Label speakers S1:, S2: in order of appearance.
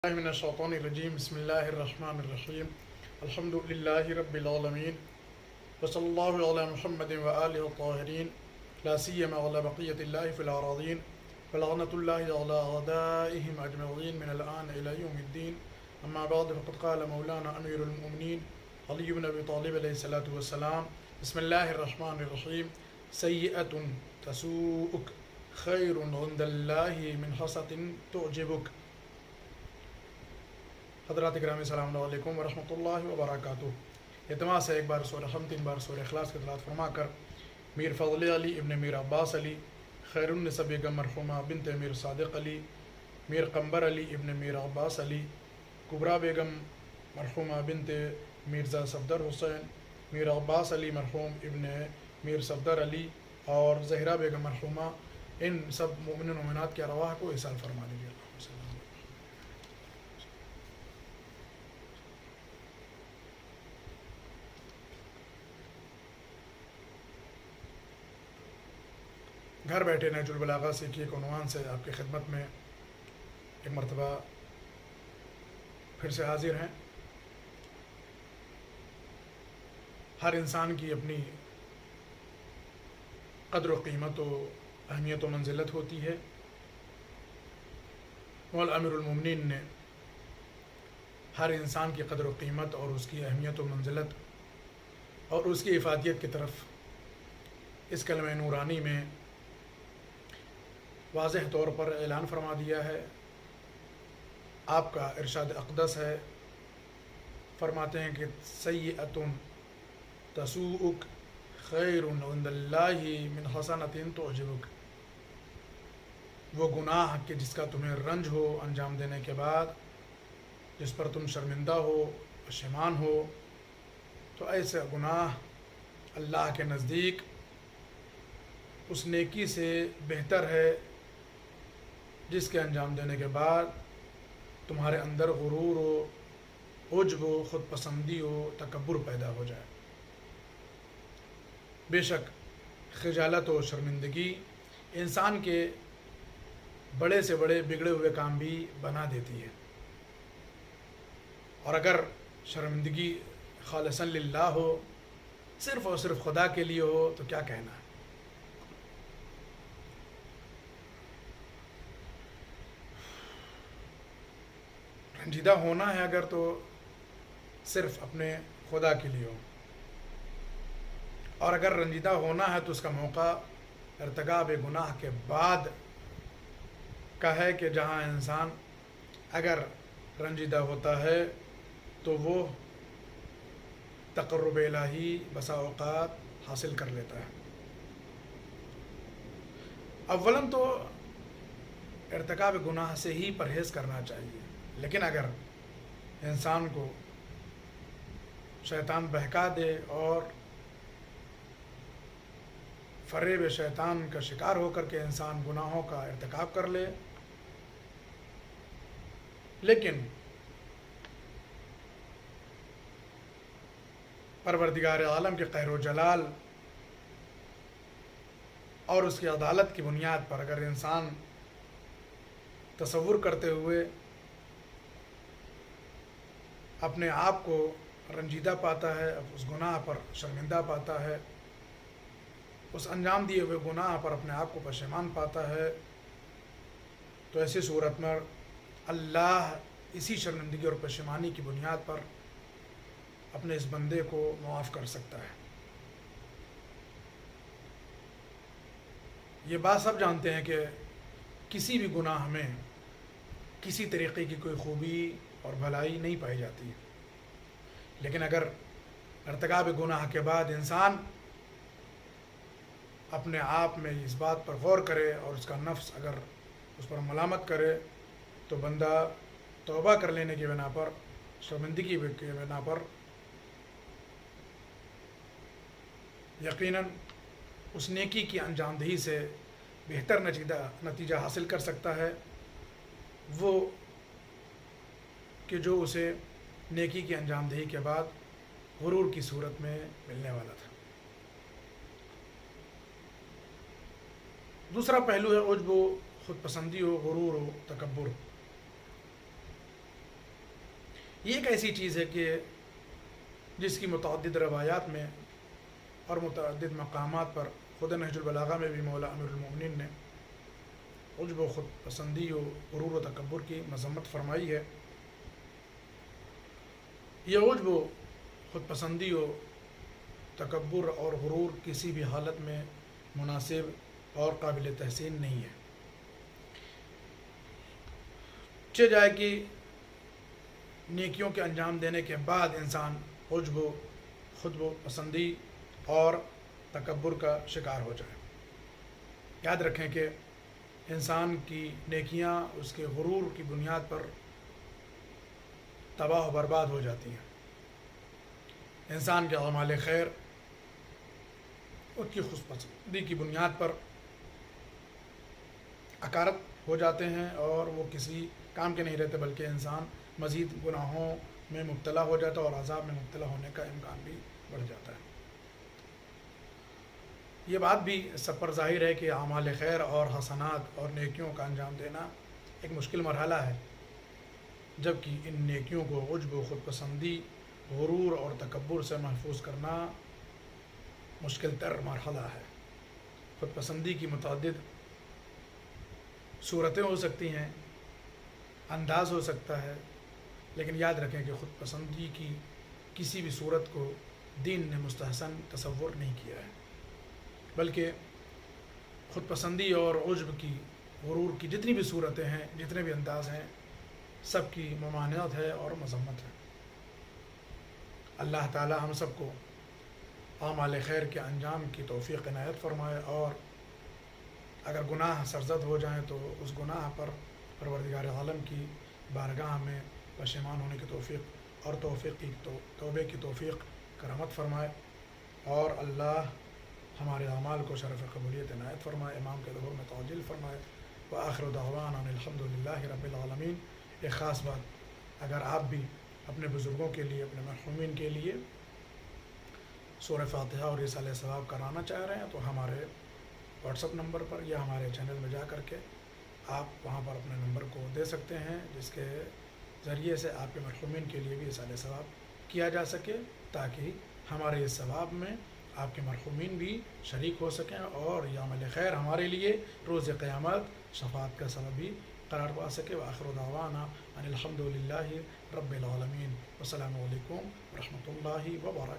S1: من الشیطان الرجیم بسم اللہ الرحمن الرحیم الحمد للہ رب العالمین وصلی اللہ علی محمد وآلہ الطاہرین لا سیما علی بقیت اللہ فی الأراضین ولعنۃ اللہ علی اعدائہم اجمعین من الآن الی یوم الدین اما بعد فقد قال مولانا امیر المؤمنین علی بن ابی طالب علیہ الصلوۃ والسلام بسم اللہ الرحمن الرحیم سیئۃ تسوءک خیر عند اللہ من حسنۃ تعجبک۔ حضرات گرامی السلام علیکم ورحمۃ اللہ وبرکاتہ۔ التماس ہے ایک بار سورہ حمد 3 بار سورہ اخلاص کی تلاوت فرما کر میر فضل علی ابن میر عباس علی خیر النسب بیگم مرحومہ بنت میر صادق علی میر قمبر علی ابن میر عباس علی کبرا بیگم مرحومہ بنت میرزا صفدر حسین میر عباس علی مرحوم ابن میر صفدر علی اور زہرا بیگم مرحومہ، ان سب مومنین و مومنات کی ارواح کو ایصال فرما لیجیے۔ گھر بیٹھے نہج البلاغہ سے کی ایک عنوان سے آپ کی خدمت میں ایک مرتبہ پھر سے حاضر ہیں۔ ہر انسان کی اپنی قدر و قیمت و اہمیت و منزلت ہوتی ہے۔ مولا امیر المؤمنین نے ہر انسان کی قدر و قیمت اور اس کی اہمیت و منزلت اور اس کی افادیت کی طرف اس کلمہ نورانی میں واضح طور پر اعلان فرما دیا ہے۔ آپ کا ارشاد اقدس ہے، فرماتے ہیں کہ سیئۃ تسوءک خیر عند اللہ من حسنۃ تعجبک۔ وہ گناہ کہ جس کا تمہیں رنج ہو انجام دینے کے بعد، جس پر تم شرمندہ ہو پشیمان ہو، تو ایسا گناہ اللہ کے نزدیک اس نیکی سے بہتر ہے جس کے انجام دینے کے بعد تمہارے اندر غرور و عجب و خود پسندی و تکبر پیدا ہو جائے۔ بے شک خجالت و شرمندگی انسان کے بڑے سے بڑے بگڑے ہوئے کام بھی بنا دیتی ہے، اور اگر شرمندگی خالصاً للہ ہو، صرف اور صرف خدا کے لیے ہو، تو کیا کہنا ہے۔ رنجیدہ ہونا ہے اگر تو صرف اپنے خدا کے لیے ہو، اور اگر رنجیدہ ہونا ہے تو اس کا موقع ارتکاب گناہ کے بعد کا ہے، کہ جہاں انسان اگر رنجیدہ ہوتا ہے تو وہ تقرب الہی بسا اوقات حاصل کر لیتا ہے۔ اولاً تو ارتکاب گناہ سے ہی پرہیز کرنا چاہیے، لیکن اگر انسان کو شیطان بہکا دے اور فریب شیطان کا شکار ہو کر کے انسان گناہوں کا ارتکاب کر لے، لیکن پروردگار عالم کے قہر و جلال اور اس کی عدالت کی بنیاد پر اگر انسان تصور کرتے ہوئے اپنے آپ کو رنجیدہ پاتا ہے، اس گناہ پر شرمندہ پاتا ہے، اس انجام دیے ہوئے گناہ پر اپنے آپ کو پشیمان پاتا ہے، تو ایسی صورت میں اللہ اسی شرمندگی اور پشیمانی کی بنیاد پر اپنے اس بندے کو معاف کر سکتا ہے۔ یہ بات سب جانتے ہیں کہ کسی بھی گناہ میں کسی طریقے کی کوئی خوبی اور بھلائی نہیں پائی جاتی، لیکن اگر ارتکاب گناہ کے بعد انسان اپنے آپ میں اس بات پر غور کرے اور اس کا نفس اگر اس پر ملامت کرے، تو بندہ توبہ کر لینے کی بنا پر، شرمندگی کی بنا پر یقیناً اس نیکی کی انجام دہی سے بہتر نتیجہ حاصل کر سکتا ہے، وہ کہ جو اسے نیکی کی انجام دہی کے بعد غرور کی صورت میں ملنے والا تھا۔ دوسرا پہلو ہے عجب و خود پسندی و غرور و تکبر۔ یہ ایک ایسی چیز ہے کہ جس کی متعدد روایات میں اور متعدد مقامات پر خود نہج البلاغہ میں بھی مولا امیر المومنین نے عجب و خود پسندی و غرور و تکبر کی مذمت فرمائی ہے۔ یہ عجب و خود پسندی و تکبر اور غرور کسی بھی حالت میں مناسب اور قابل تحسین نہیں ہے۔ چہ جائے کہ نیکیوں کے انجام دینے کے بعد انسان عجب و خود و پسندی اور تکبر کا شکار ہو جائے۔ یاد رکھیں کہ انسان کی نیکیاں اس کے غرور کی بنیاد پر تباہ و برباد ہو جاتی ہیں۔ انسان کے اعمال خیر اس کی خود پسندی کی بنیاد پر اکارت ہو جاتے ہیں اور وہ کسی کام کے نہیں رہتے، بلکہ انسان مزید گناہوں میں مبتلا ہو جاتا ہے اور عذاب میں مبتلا ہونے کا امکان بھی بڑھ جاتا ہے۔ یہ بات بھی سب پر ظاہر ہے کہ اعمال خیر اور حسنات اور نیکیوں کا انجام دینا ایک مشکل مرحلہ ہے، جبکہ ان نیکیوں کو عجب و خود پسندی، غرور اور تکبر سے محفوظ کرنا مشکل تر مرحلہ ہے۔ خود پسندی کی متعدد صورتیں ہو سکتی ہیں، انداز ہو سکتا ہے، لیکن یاد رکھیں کہ خود پسندی کی کسی بھی صورت کو دین نے مستحسن تصور نہیں کیا ہے، بلکہ خود پسندی اور عجب کی، غرور کی جتنی بھی صورتیں ہیں، جتنے بھی انداز ہیں، سب کی ممانعت ہے اور مذمت ہے۔ اللہ تعالی ہم سب کو اعمال خیر کے انجام کی توفیق عنایت فرمائے، اور اگر گناہ سرزد ہو جائیں تو اس گناہ پر پروردگار عالم کی بارگاہ میں پشیمان ہونے کی توفیق اور توبے کی توفیق کرامت فرمائے، اور اللہ ہمارے اعمال کو شرف قبولیت عنایت فرمائے، امام کے ظہور میں تعجیل فرمائے۔ وآخر دعوانا ان الحمد للہ رب العالمین۔ ایک خاص بات، اگر آپ بھی اپنے بزرگوں کے لیے، اپنے مرحومین کے لیے سورہ فاتحہ اور رسالہ ثواب کرانا چاہ رہے ہیں تو ہمارے واٹس ایپ نمبر پر یا ہمارے چینل میں جا کر کے آپ وہاں پر اپنے نمبر کو دے سکتے ہیں، جس کے ذریعے سے آپ کے مرحومین کے لیے بھی رسالہ ثواب کیا جا سکے، تاکہ ہمارے اس ثواب میں آپ کے مرحومین بھی شریک ہو سکیں اور یہ عمل خیر ہمارے لیے روز قیامت شفاعت کا سبب بھی قرار پا سکے۔ وآخر دعوانا ان الحمد للہ رب العالمین۔ والسلام علیکم ورحمۃ اللہ وبرکاتہ۔